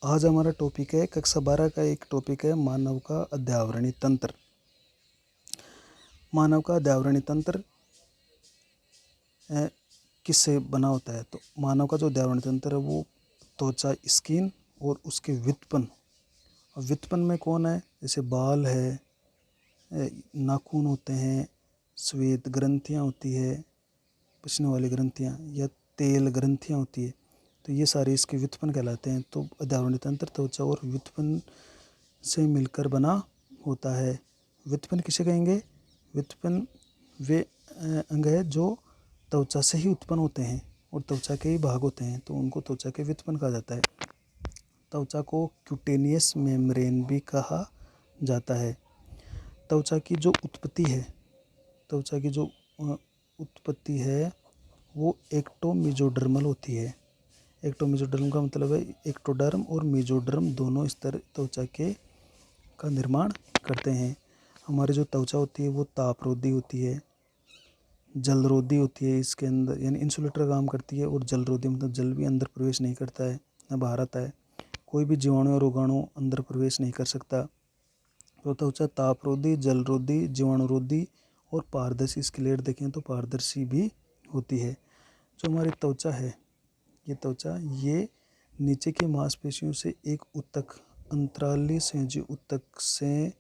आज हमारा टॉपिक है कक्षा 12 का एक टॉपिक है मानव का अध्यावरणीय तंत्र। मानव का अध्यावरणीय तंत्र किससे बना होता है? तो मानव का जो अध्यावरणीय तंत्र है वो त्वचा, स्किन और उसके व्युत्पन्न। और व्युत्पन्न में कौन है? जैसे बाल है, नाखून होते हैं, श्वेत ग्रंथियाँ होती है, पसीने वाली ग्रंथियाँ या तेल ग्रंथियाँ होती है, तो ये सारे इसके व्युत्पन्न कहलाते हैं। तो अध्यावरणीय तंत्र त्वचा और व्युत्पन्न से मिलकर बना होता है। व्युत्पन्न किसे कहेंगे? व्युत्पन्न वे अंग है जो त्वचा से ही उत्पन्न होते हैं और त्वचा के ही भाग होते हैं, तो उनको त्वचा के व्युत्पन्न कहा जाता है। त्वचा को क्यूटेनियस मेम्ब्रेन भी कहा जाता है। त्वचा की जो उत्पत्ति है वो एक्टोमेसोडर्मल होती है। एक्टोमेसोडर्म का मतलब है एक्टोडर्म और मेसोडर्म दोनों स्तर त्वचा का निर्माण करते हैं। हमारी जो त्वचा होती है वो तापरोधी होती है, जलरोधी होती है, इसके अंदर यानी इंसुलेटर काम करती है, और जलरोधी मतलब जल भी अंदर प्रवेश नहीं करता है, न बाहर आता है, कोई भी जीवाणु और रोगाणु अंदर प्रवेश नहीं कर सकता। तो त्वचा तापरोधी, जलरोधी, जीवाणुरोधी और पारदर्शी, इसकी लेयर देखें तो पारदर्शी भी होती है। जो हमारी त्वचा है, ये नीचे की मांसपेशियों से एक ऊतक, अंतराली संयोजी ऊतक से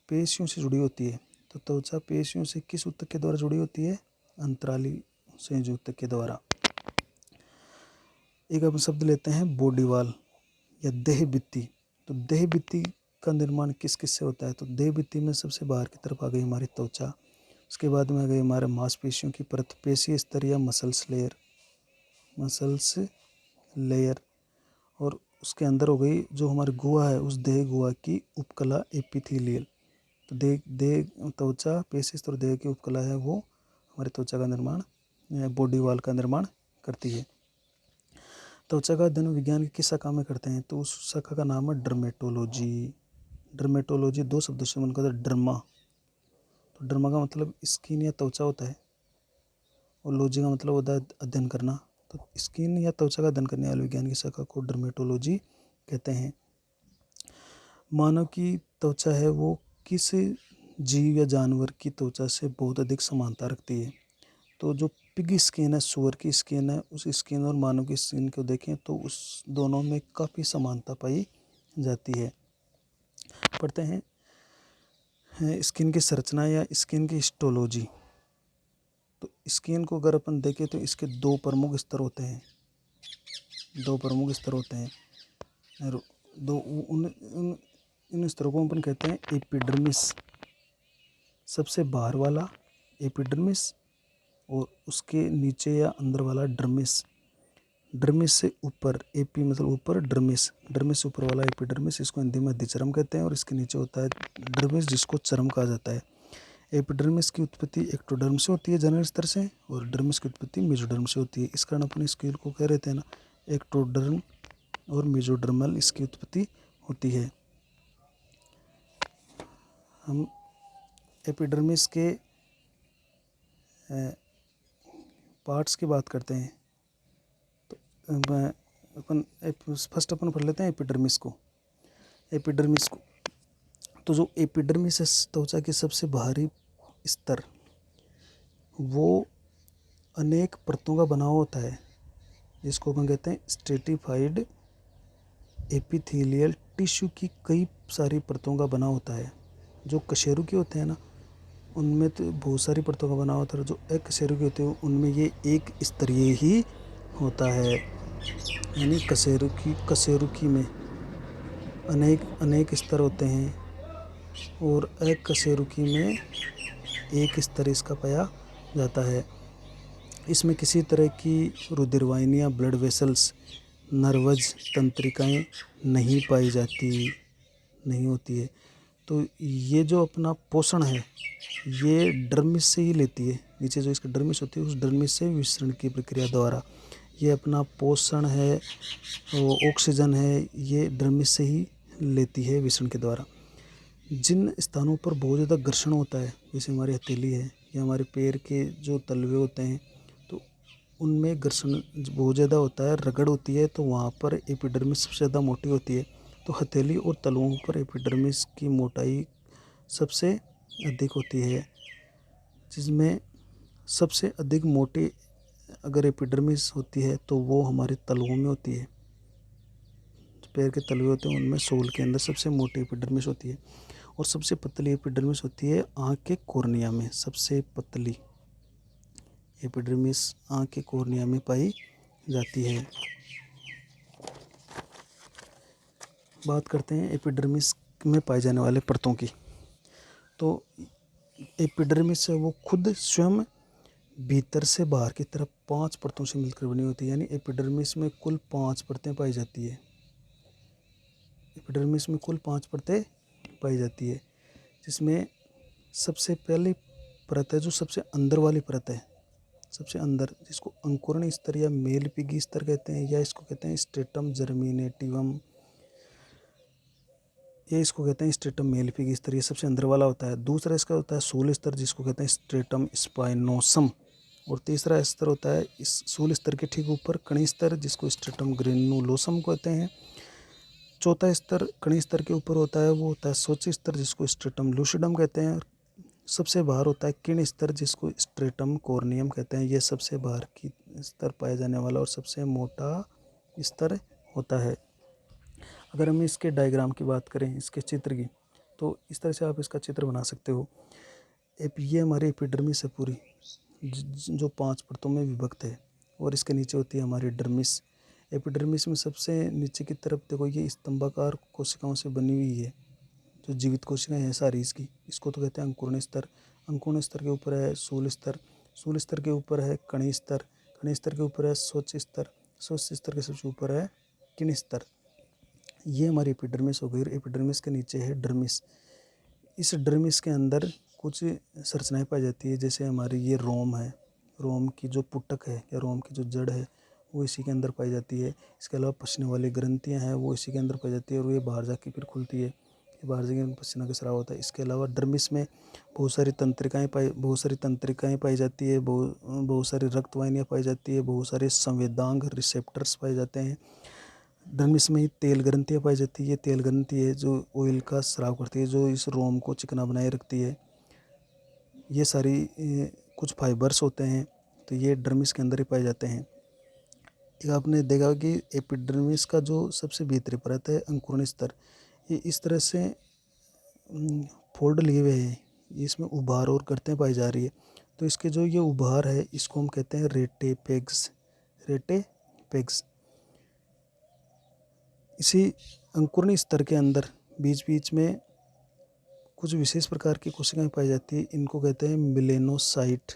पेशियों से जुड़ी होती है। तो त्वचा पेशियों से किस ऊतक के द्वारा जुड़ी होती है? अंतराली संयोजी ऊतक के द्वारा। एक अपन शब्द लेते हैं बॉडी वॉल या देह भित्ति। तो देह भित्ति का निर्माण किस किस से होता है? तो देह भित्ति में सबसे बाहर की तरफ आ गई हमारी त्वचा, उसके बाद में आ गई हमारे मांसपेशियों की परत, पेशीय स्तर या मसल्स लेयर, और उसके अंदर हो गई जो हमारी गुहा है, उस देह गुहा की उपकला एपिथेलियल। तो त्वचा, पेशी स्तर, देह की उपकला है, वो हमारी त्वचा का निर्माण, बॉडी वॉल का निर्माण करती है। त्वचा का अध्ययन विज्ञान की किस शाखा में करते हैं? तो उस शाखा का नाम है डर्मेटोलॉजी। डर्मेटोलॉजी दो शब्दों से बनकर डर्मा। तो डर्मा का मतलब स्किन या त्वचा होता है, और लॉजी का मतलब होता है अध्ययन करना। तो स्किन या त्वचा का अध्ययन करने वाले विज्ञान की शाखा को डर्मेटोलॉजी कहते हैं। मानव की त्वचा है वो किस जीव या जानवर की त्वचा से बहुत अधिक समानता रखती है? तो जो पिग स्किन है, सुअर की स्किन है, उस स्किन और मानव की स्किन को देखें तो उस दोनों में काफ़ी समानता पाई जाती है। पढ़ते हैं स्किन की संरचना या स्किन की हिस्टोलॉजी। तो स्किन को अगर अपन देखें तो इसके दो प्रमुख स्तर होते हैं। और इन स्तरों को अपन कहते हैं एपिडर्मिस, सबसे बाहर वाला एपिडर्मिस, और उसके नीचे या अंदर वाला डर्मिस। डर्मिस से ऊपर, एपी मतलब ऊपर, डर्मिस से ऊपर वाला एपिडर्मिस, इसको हिंदी में अधिचर्म कहते हैं, और इसके नीचे होता है डर्मिस, जिसको चर्म कहा जाता है। एपिडर्मिस की उत्पत्ति एक्टोडर्म से होती है, जनरल स्तर से, और डर्मिस की उत्पत्ति मेसोडर्म से होती है। इस कारण अपने स्केल को कह रहे थे ना, एक्टोडर्म और मेसोडर्मल इसकी उत्पत्ति होती है। हम एपिडर्मिस के पार्ट्स की बात करते हैं, तो अपन पढ़ लेते हैं एपिडर्मिस को। तो जो एपिडर्मिस है त्वचा की सबसे बाहरी स्तर, वो अनेक परतों का बना होता है, जिसको अपन कहते हैं स्ट्रेटिफाइड एपिथेलियल टिश्यू की कई सारी परतों का बना होता है। जो कशेरुकी होते हैं ना, उनमें तो बहुत सारी परतों का बना होता है, जो अकशेरुकी होते हैं उनमें ये एक स्तरीय ही होता है। यानी कशेरुकी में अनेक स्तर होते हैं, और अकशेरुकी में एक स्तर इसका पाया जाता है। इसमें किसी तरह की रुधिरवाहिनियाँ, ब्लड वेसल्स, नर्वज तंत्रिकाएँ नहीं पाई जाती, नहीं होती है। तो ये जो अपना पोषण है ये डर्मिस से ही लेती है। नीचे जो इसका डर्मिस होती है, उस डर्मिस से विसरण की प्रक्रिया द्वारा ये अपना पोषण है, वो ऑक्सीजन है, ये डर्मिस से ही लेती है विसरण के द्वारा। जिन स्थानों पर बहुत ज़्यादा घर्षण होता है, जैसे हमारी हथेली है या हमारे पैर के जो तलवे होते हैं, तो उनमें घर्षण बहुत ज़्यादा होता है, रगड़ होती है, तो वहाँ पर एपिडर्मिस सबसे ज़्यादा मोटी होती है। तो हथेली और तलुओं पर एपिडर्मिस की मोटाई सबसे अधिक होती है, जिसमें सबसे अधिक मोटी अगर एपिडर्मिस होती है तो वो हमारे तलुओं में होती है। पैर के तलवे होते हैं उनमें सोल के अंदर सबसे मोटी एपिडर्मिस होती है, और सबसे पतली एपिडर्मिस होती है आँख के कॉर्निया में। सबसे पतली एपिडर्मिस आँख के कॉर्निया में पाई जाती है। बात करते हैं एपिडर्मिस में पाए जाने वाले परतों की। तो एपिडर्मिस है वो खुद स्वयं भीतर से बाहर की तरफ 5 परतों से मिलकर बनी होती है, यानी एपिडर्मिस में कुल 5 परतें पाई जाती है। एपिडर्मिस में कुल 5 परतें पाई जाती है, जिसमें सबसे पहली परत है जो सबसे अंदर वाली परत है, सबसे अंदर, जिसको अंकुरण स्तर या मेलपिगी स्तर कहते हैं, या इसको कहते हैं स्ट्रेटम जर्मिनेटिवम, ये इसको कहते हैं स्ट्रेटम मेलपिगी स्तर, ये सबसे अंदर वाला होता है। दूसरा इसका होता है सूल स्तर, जिसको कहते हैं स्ट्रेटम स्पाइनोसम, और तीसरा स्तर होता है इस सूल स्तर के ठीक ऊपर कणी स्तर, जिसको स्ट्रेटम ग्रेनुलोसम कहते हैं। चौथा स्तर कणी स्तर के ऊपर होता है वो होता है सोच स्तर, जिसको स्ट्रेटम लूसिडम कहते हैं। सबसे बाहर होता है किण स्तर, जिसको स्ट्रेटम कॉर्नियम कहते हैं। ये सबसे बाहर की स्तर पाया जाने वाला और सबसे मोटा स्तर होता है। अगर हम इसके डायग्राम की बात करें, इसके चित्र की, तो इस तरह से आप इसका चित्र बना सकते हो। ये हमारी एपिडर्मिस है पूरी, जो 5 परतों में विभक्त है, और इसके नीचे होती है हमारी डर्मिस। एपिडर्मिस में सबसे नीचे की तरफ देखो, ये स्तंभाकार कोशिकाओं से बनी हुई है, जो जीवित कोशिकाएं हैं सारी इसकी, इसको तो कहते हैं अंकुरण स्तर। अंकुरण स्तर के ऊपर है सूल स्तर, सूल स्तर के ऊपर है कणी स्तर, कणी स्तर के ऊपर है स्वच्छ स्तर, स्वच्छ स्तर के सबसे ऊपर है किण स्तर। ये हमारी एपिडर्मिस हो गई। एपिडर्मिस के नीचे है डर्मिस। इस डर्मिस के अंदर कुछ संरचनाएं पाई जाती है, जैसे हमारी ये रोम है, रोम की जो पुटक है या रोम की जो जड़ है वो इसी के अंदर पाई जाती है। इसके अलावा पसीने वाली ग्रंथियां हैं वो इसी के अंदर पाई जाती है, और ये बाहर जाके फिर खुलती है, ये बाहर जाके पसीना का स्राव होता है। इसके अलावा डर्मिस में बहुत सारी तंत्रिकाएं पाई जाती है, बहुत सारी रक्त वाहिनियाँ पाई जाती है, बहुत सारे संवेदांग रिसेप्टर्स पाए जाते हैं। डर्मिस में ही तेल ग्रंथियाँ पाई जाती है। ये तेल ग्रंथि है जो ऑयल का स्राव करती है, जो इस रोम को चिकना बनाए रखती है। ये सारी कुछ फाइबर्स होते हैं, तो ये डर्मिस के अंदर ही पाए जाते हैं। एक आपने देखा कि एपिडर्मिस का जो सबसे भीतरी परत है अंकुरण स्तर, ये इस तरह से फोल्ड लिए हुए हैं, इसमें उभार और गर्तें पाई जा रही है। तो इसके जो ये उभार है इसको हम कहते हैं रेटेपेग्स, रेटेपेग्स। इसी अंकुरण स्तर के अंदर बीच बीच में कुछ विशेष प्रकार की कोशिकाएं पाई जाती है, इनको कहते हैं मिलेनोसाइट।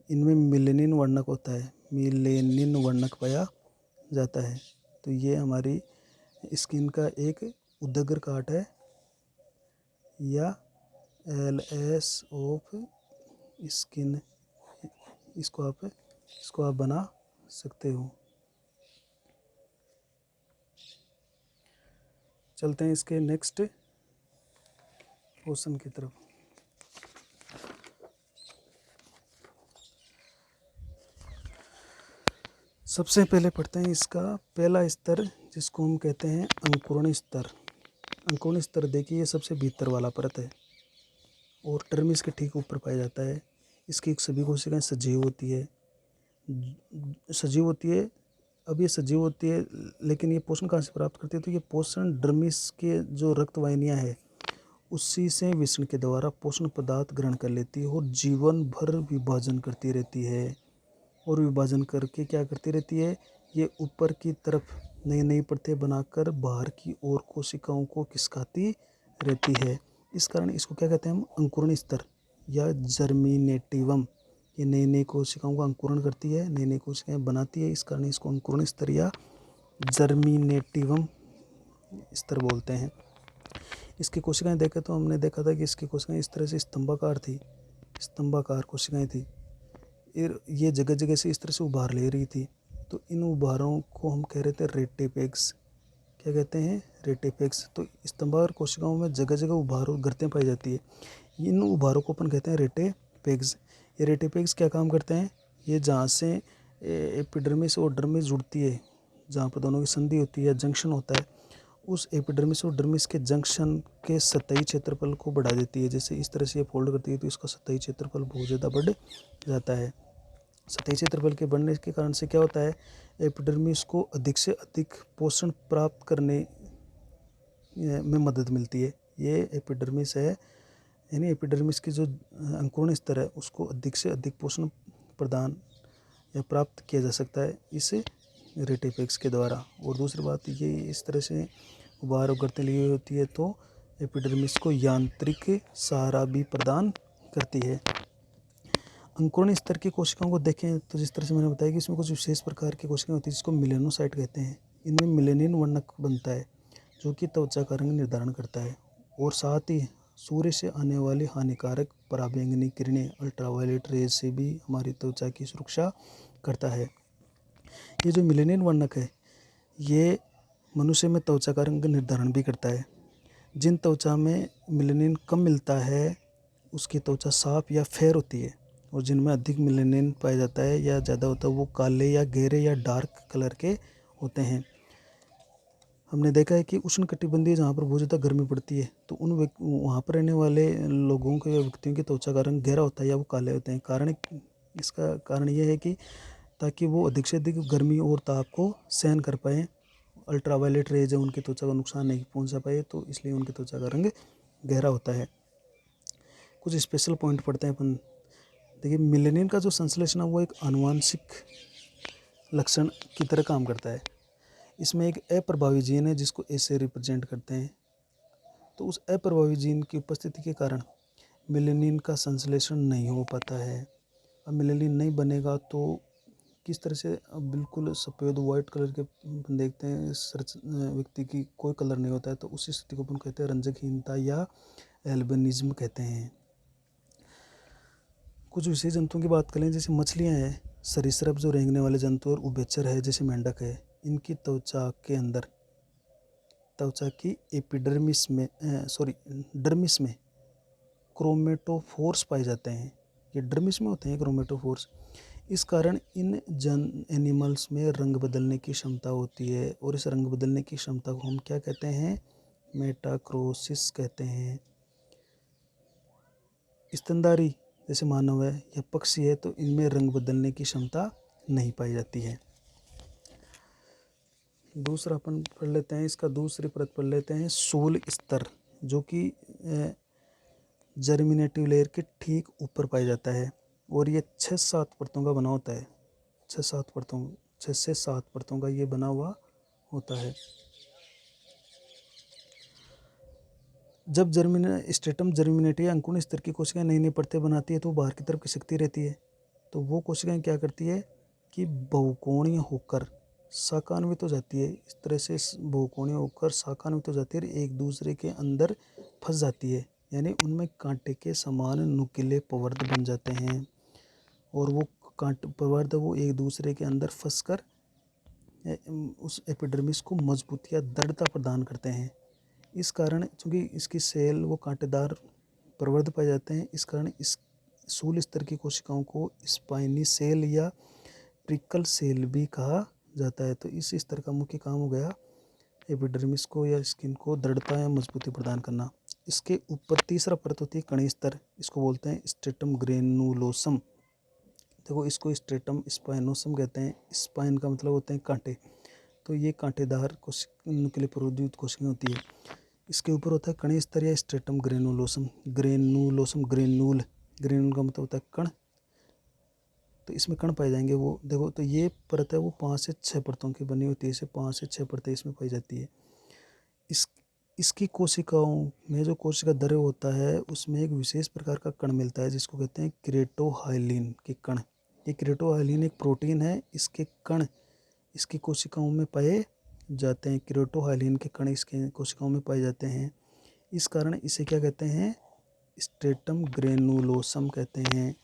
इनमें मिलेनिन वर्णक होता है, मिलेनिन वर्णक पाया जाता है। तो ये हमारी स्किन का एक उदग्र काट है, या LS ऑफ स्किन, इसको आप बना सकते हो। चलते हैं इसके नेक्स्ट क्वेश्चन की तरफ। सबसे पहले पढ़ते हैं इसका पहला स्तर, जिसको हम कहते हैं अंकुरण स्तर। अंकुरण स्तर देखिए, ये सबसे भीतर वाला परत है और टर्मिस के ठीक ऊपर पाया जाता है। इसकी सभी कोशिकाएं सजीव होती है, अब ये सजीव होती है, लेकिन ये पोषण कहाँ से प्राप्त करती है? तो ये पोषण डर्मिस के जो रक्त वाहिनियाँ है उसी से विषण के द्वारा पोषण पदार्थ ग्रहण कर लेती है, और जीवन भर विभाजन करती रहती है। और विभाजन करके क्या करती रहती है? ये ऊपर की तरफ नई नई परतें बनाकर बाहर की ओर कोशिकाओं को खिसकाती रहती है। इस कारण इसको क्या कहते हैं हम? अंकुरण स्तर या जर्मिनेटिवम। ये नई नई कोशिकाओं का अंकुरण करती है, नई नई कोशिकाएं बनाती है, इस कारण इसको अंकुरण स्तर या जर्मिनेटिवम स्तर बोलते हैं। इसकी कोशिकाएं देखें तो हमने देखा था कि इसकी कोशिकाएं इस तरह से स्तंभाकार थी, स्तंभाकार कोशिकाएं थी। ये जगह जगह से इस तरह से उभार ले रही थी, तो इन उभारों को हम कह रहे थे रेटेपेग्स। क्या कहते हैं? रेटेपेग्स। तो स्तंभाकार कोशिकाओं में जगह जगह उभार और गर्तें पाई जाती है, इन उभारों को अपन कहते हैं रेटेपेग्स। ये रेटेपेग्स क्या काम करते हैं? ये जहाँ से एपिडर्मिस और डर्मिस जुड़ती है, जहाँ पर दोनों की संधि होती है, जंक्शन होता है, उस एपिडर्मिस और डर्मिस के जंक्शन के सतही क्षेत्रफल को बढ़ा देती है। जैसे इस तरह से ये फोल्ड करती है तो इसका सतही क्षेत्रफल बहुत ज़्यादा बढ़ जाता है। सतही क्षेत्रफल के बढ़ने के कारण से क्या होता है, एपिडर्मिस को अधिक से अधिक पोषण प्राप्त करने में मदद मिलती है। ये एपिडर्मिस है, यानी एपिडर्मिस की जो अंकुरण स्तर है उसको अधिक से अधिक पोषण प्रदान या प्राप्त किया जा सकता है इस रेटिपेक्स के द्वारा। और दूसरी बात ये इस तरह से बाहर उगरते लिए होती है तो एपिडर्मिस को यांत्रिक सहारा भी प्रदान करती है। अंकुरण स्तर की कोशिकाओं को देखें तो जिस तरह से मैंने बताया कि इसमें कुछ विशेष प्रकार की कोशिकाएं होती है जिसको मिलेनोसाइट कहते हैं। इनमें मिलेनिन वर्णक बनता है जो कि त्वचा का रंग निर्धारण करता है और साथ ही सूर्य से आने वाली हानिकारक पराबैंगनी किरणें अल्ट्रावायलेट रेज से भी हमारी त्वचा की सुरक्षा करता है। ये जो मिलेनिन वर्णक है ये मनुष्य में त्वचा का रंग निर्धारण भी करता है। जिन त्वचा में मिलेनिन कम मिलता है उसकी त्वचा साफ या फेयर होती है, और जिनमें अधिक मिलेनिन पाया जाता है या ज़्यादा होता है वो काले या गहरे या डार्क कलर के होते हैं। हमने देखा है कि उष्णकटिबंधीय जहाँ पर बहुत ज़्यादा गर्मी पड़ती है तो वहाँ पर रहने वाले लोगों के या व्यक्तियों की त्वचा का रंग गहरा होता है या वो काले होते हैं। इसका कारण ये है कि ताकि वो अधिक से अधिक गर्मी और ताप को सहन कर पाएँ, अल्ट्रावायलेट रेज उनकी त्वचा को नुकसान नहीं पहुंचा पाए, तो इसलिए उनकी त्वचा का रंग गहरा होता है। कुछ स्पेशल पॉइंट पढ़ते हैं अपन। देखिए, मिलेनिन का जो संश्लेषण है वो एक आनुवांशिक लक्षण की तरह काम करता है। इसमें एक अप्रभावी जीन है जिसको ए से रिप्रेजेंट करते हैं। तो उस अप्रभावी जीन की उपस्थिति के कारण मिलेनिन का संश्लेषण नहीं हो पाता है। अब मिलेनिन नहीं बनेगा तो किस तरह से बिल्कुल सफ़ेद वाइट कलर के देखते हैं व्यक्ति की कोई कलर नहीं होता है, तो उसी स्थिति को अपन कहते हैं रंजकहीनता या एल्बिनिज्म कहते हैं। कुछ विशेष जंतुओं की बात करें, जैसे मछलियां हैं, सरीसृप जो रेंगने वाले जंतु और उभयचर है जैसे मेंढक है, इनकी त्वचा के अंदर त्वचा की एपिडर्मिस में डर्मिस में क्रोमेटोफोर्स पाए जाते हैं। ये डर्मिस में होते हैं क्रोमेटोफोर्स। इस कारण इन एनिमल्स में रंग बदलने की क्षमता होती है, और इस रंग बदलने की क्षमता को हम क्या कहते हैं, मेटाक्रोसिस कहते हैं। स्तनधारी जैसे मानव है या पक्षी है तो इनमें रंग बदलने की क्षमता नहीं पाई जाती है। दूसरा अपन पढ़ लेते हैं, इसका दूसरी परत पढ़ लेते हैं, शूल स्तर, जो कि जर्मिनेटिव लेयर के ठीक ऊपर पाया जाता है, और ये 6-7 परतों का बना होता है। 6 से 7 परतों का ये बना हुआ होता है। जब स्ट्रेटम जर्मिनेटिव या अंकुरण स्तर की कोशिकाएं नई नई परतें बनाती है तो बाहर की तरफ खिसकती रहती है। तो वो कोशिकाएं क्या करती है कि बहुकोणीय होकर शाखान्वित हो जाती है। इस तरह से बहुकोणीय होकर शाखान्वित हो जाती है और एक दूसरे के अंदर फंस जाती है, यानी उनमें कांटे के समान नुकीले पवर्ध बन जाते हैं, और वो पवर्ध वो एक दूसरे के अंदर फंसकर उस एपिडर्मिस को मजबूती या दृढ़ता प्रदान करते हैं। इस कारण चूँकि इसकी सेल वो कांटेदार प्रवर्ध पाए जाते हैं, इस कारण इस शूल स्तर की कोशिकाओं को स्पाइनी सेल या प्रिकल सेल भी कहा जाता है। तो इस स्तर का मुख्य काम हो गया एपिडर्मिस को या स्किन को दृढ़ता या मजबूती प्रदान करना। इसके ऊपर तीसरा परत होती है कणी स्तर, इसको बोलते हैं स्ट्रेटम ग्रेनुलोसम। देखो, इसको स्ट्रेटम स्पाइनोसम कहते हैं। स्पाइन का मतलब होते हैं कांटे, तो ये कांटेदार नुकीले प्रवर्धित कोशिकाएं होती है। इसके ऊपर होता है कणी स्तर या स्ट्रेटम ग्रेनुलोसम। ग्रेन्यूल का मतलब होता है कण, तो इसमें कण पाए जाएंगे। वो देखो, तो ये परत है वो 5 से 6 परतों की बनी होती है। इसे 5 से 6 परतें इसमें पाई जाती है। इसकी कोशिकाओं में जो कोशिका द्रव्य होता है उसमें एक विशेष प्रकार का कण मिलता है जिसको कहते हैं क्रेटोहाइलिन के कण। ये क्रेटोहाइलिन एक प्रोटीन है, इसके कण इसकी कोशिकाओं में पाए जाते हैं। क्रेटोहाइलिन के कण इसके कोशिकाओं में पाए जाते हैं। इस कारण इसे क्या कहते हैं, स्ट्रेटम ग्रेनुलोसम कहते हैं।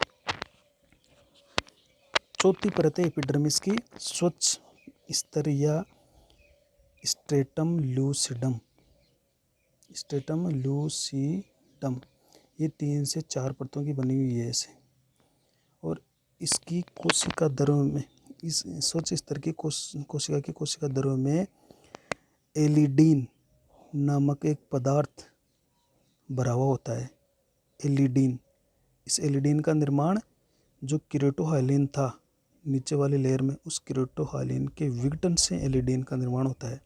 चौथी परत है एपिडर्मिस की स्वच्छ स्तर या स्ट्रेटम लूसिडम। ये 3 से 4 परतों की बनी हुई है ऐसे, और इसकी कोशिका द्रव्य में इस स्वच्छ स्तर की कोशिका की कोशिका द्रव्य में एलिडीन नामक एक पदार्थ भरा हुआ होता है। एलिडीन, इस एलिडीन का निर्माण जो केरेटोहाइलिन था नीचे वाली लेयर में, उस केरेटोहाइलिन के विघटन से एलिडीन का निर्माण होता है।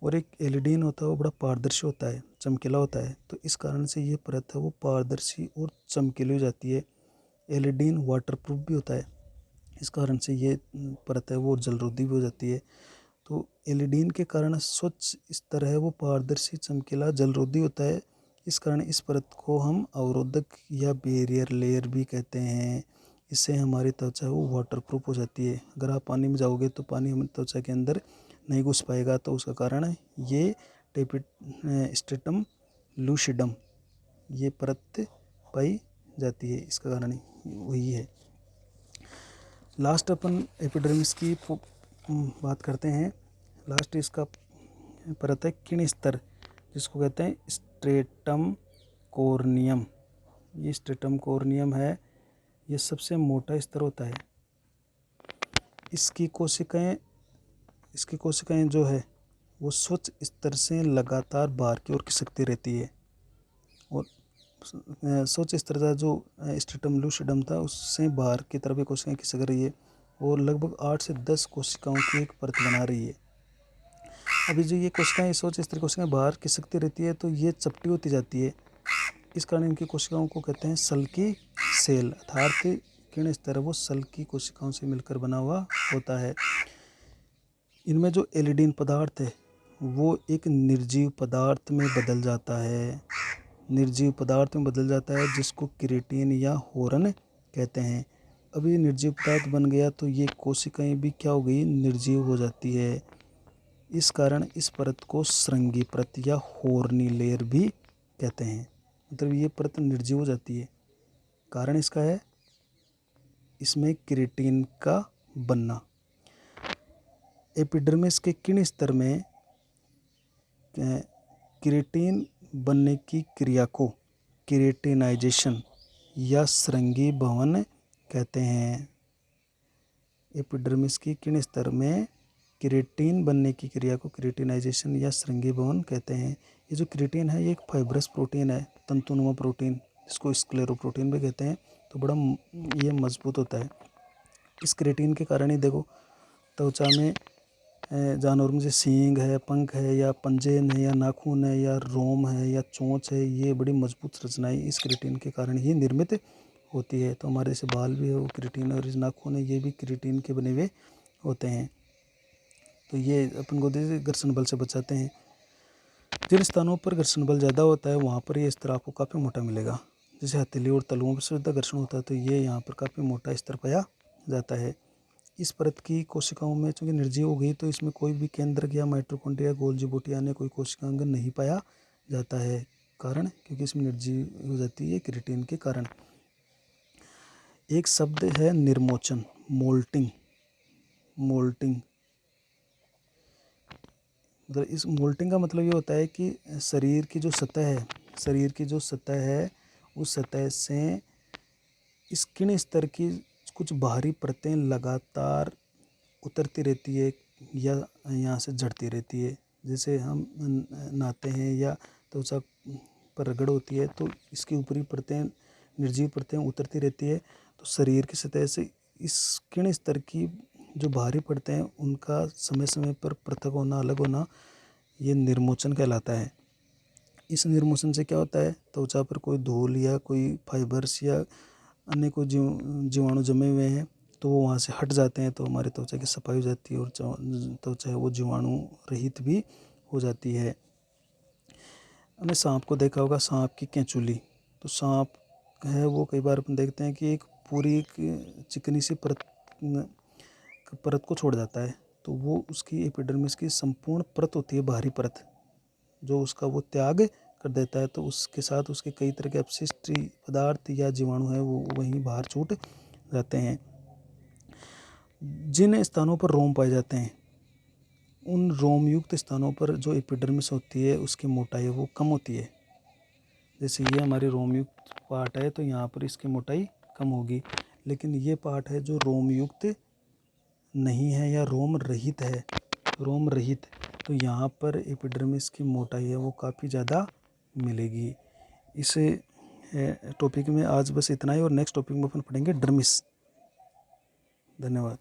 और एक एलिडीन होता है वो बड़ा पारदर्शी होता है, चमकीला होता है, तो इस कारण से ये परत है वो पारदर्शी और चमकीली हो जाती है। एलिडीन वाटरप्रूफ भी होता है, इस कारण से ये परत है वो जलरोधी भी हो जाती है। तो एलिडीन के कारण स्वच्छ स्तर है वो पारदर्शी, चमकीला, जलरोधी होता है। इस कारण इस परत को हम अवरोधक या बैरियर लेयर भी कहते हैं। इससे हमारी त्वचा वो वाटरप्रूफ हो जाती है। अगर आप पानी में जाओगे तो पानी हमारी त्वचा के अंदर नहीं घुस पाएगा, तो उसका कारण ये स्ट्रेटम लूसिडम ये परत पाई जाती है, इसका कारण वही है। लास्ट अपन एपिडर्मिस की बात करते हैं। लास्ट इसका परत है किण स्तर, जिसको कहते हैं स्ट्रेटम कोर्नियम। ये स्ट्रेटम कोर्नियम है, ये सबसे मोटा स्तर होता है। इसकी कोशिकाएं जो है वो स्वच्छ स्तर से लगातार बाहर की ओर खिसकती रहती है। और स्वच्छ स्तर का जो स्ट्रेटम लूसिडम था उससे बाहर की तरफ ये कोशिकाएं खिसक रही है और लगभग 8 से 10 कोशिकाओं की एक परत बना रही है। अभी जो ये कोशिकाएं स्वच्छ स्तर कोशिकाएं बाहर खिसकती रहती है तो ये चपटी होती जाती है। इस कारण इनकी कोशिकाओं को कहते हैं सल्की सेल, अर्थात किरण स्तर वो सल्की कोशिकाओं से मिलकर बना हुआ होता है। इनमें जो एलिडीन पदार्थ है वो एक निर्जीव पदार्थ में बदल जाता है, जिसको केराटिन या होरन कहते हैं। अभी निर्जीव पदार्थ बन गया तो ये कोशिकाएं भी क्या हो गई, निर्जीव हो जाती है। इस कारण इस परत को श्रृंगी परत या होर्नी लेयर भी कहते हैं। मतलब ये परत निर्जीव हो जाती है, कारण इसका है इसमें केराटिन का बनना। एपिडर्मिस के किन स्तर में केराटिन बनने की क्रिया को केराटिनाइजेशन या श्रृंगी भवन कहते हैं। एपिडर्मिस की किन स्तर में केराटिन बनने की क्रिया को केराटिनाइजेशन या श्रृंगी भवन कहते हैं। ये जो केराटिन है ये एक फाइब्रस प्रोटीन है, तंतुनुमा प्रोटीन, जिसको स्क्लेरोप्रोटीन भी कहते हैं। तो बड़ा ये मजबूत होता है। इस केराटिन के कारण ही देखो त्वचा में जानवर में जैसे सींग है, पंख है, या पंजे है, या नाखून है, या रोम है, या चोंच है, ये बड़ी मजबूत रचनाएं इस केराटिन के कारण ही निर्मित होती है। तो हमारे जैसे बाल भी है वो केराटिन, और इस नाखून है ये भी केराटिन के बने हुए होते हैं। तो ये अपन को घर्षण बल से बचाते हैं। जिन स्थानों पर घर्षण बल ज़्यादा होता है वहाँ पर ये स्तर आपको काफ़ी मोटा मिलेगा। जैसे हथेली और तलुओं पर ज़्यादा घर्षण होता है तो ये यहाँ पर काफ़ी मोटा स्तर पाया जाता है। इस परत की कोशिकाओं में चूँकि निर्जीव हो गई तो इसमें कोई भी केंद्रक या माइटोकॉन्ड्रिया, गोल्जी बूटी अन्य कोई कोशिकांग नहीं पाया जाता है, कारण क्योंकि इसमें निर्जीव हो जाती है केराटिन के कारण। एक शब्द है निर्मोचन, मोल्टिंग। मतलब इस मोल्टिंग का मतलब ये होता है कि शरीर की जो सतह है उस सतह से इस किण स्तर की कुछ बाहरी परतें लगातार उतरती रहती है या यहाँ से झड़ती रहती है। जैसे हम नहाते हैं या त्वचा पर रगड़ होती है तो इसकी ऊपरी परतें, निर्जीव परतें उतरती रहती है। तो शरीर की सतह से इस किण स्तर की जो बाहरी परतें हैं उनका समय समय पर पृथक होना, अलग होना, ये निर्मोचन कहलाता है। इस निर्मोचन से क्या होता है, त्वचा पर कोई धूल या कोई फाइबर्स या अन्य कोई जीवाणु जमे हुए हैं तो वो वहाँ से हट जाते हैं, तो हमारी त्वचा की सफाई हो जाती है और त्वचा है वो जीवाणु रहित भी हो जाती है। हमने सांप को देखा होगा, सांप की केंचुली। तो सांप है वो कई बार अपन देखते हैं कि एक पूरी चिकनी सी परत को छोड़ जाता है, तो वो उसकी एपिडर्मिस की संपूर्ण परत होती है, बाहरी परत, जो उसका वो त्याग कर देता है। तो उसके साथ उसके कई तरह के अपशिष्ट पदार्थ या जीवाणु है वो वहीं बाहर छूट जाते हैं। जिन स्थानों पर रोम पाए जाते हैं उन रोम युक्त स्थानों पर जो एपिडर्मिस होती है उसकी मोटाई वो कम होती है। जैसे ये हमारी रोम युक्त पार्ट है तो यहाँ पर इसकी मोटाई कम होगी, लेकिन ये पार्ट है जो रोम युक्त नहीं है या रोम रहित है, रोम रहित, तो यहाँ पर एपिडर्मिस की मोटाई है वो काफ़ी ज़्यादा मिलेगी। इस टॉपिक में आज बस इतना ही, और नेक्स्ट टॉपिक में अपन पढ़ेंगे डर्मिस। धन्यवाद।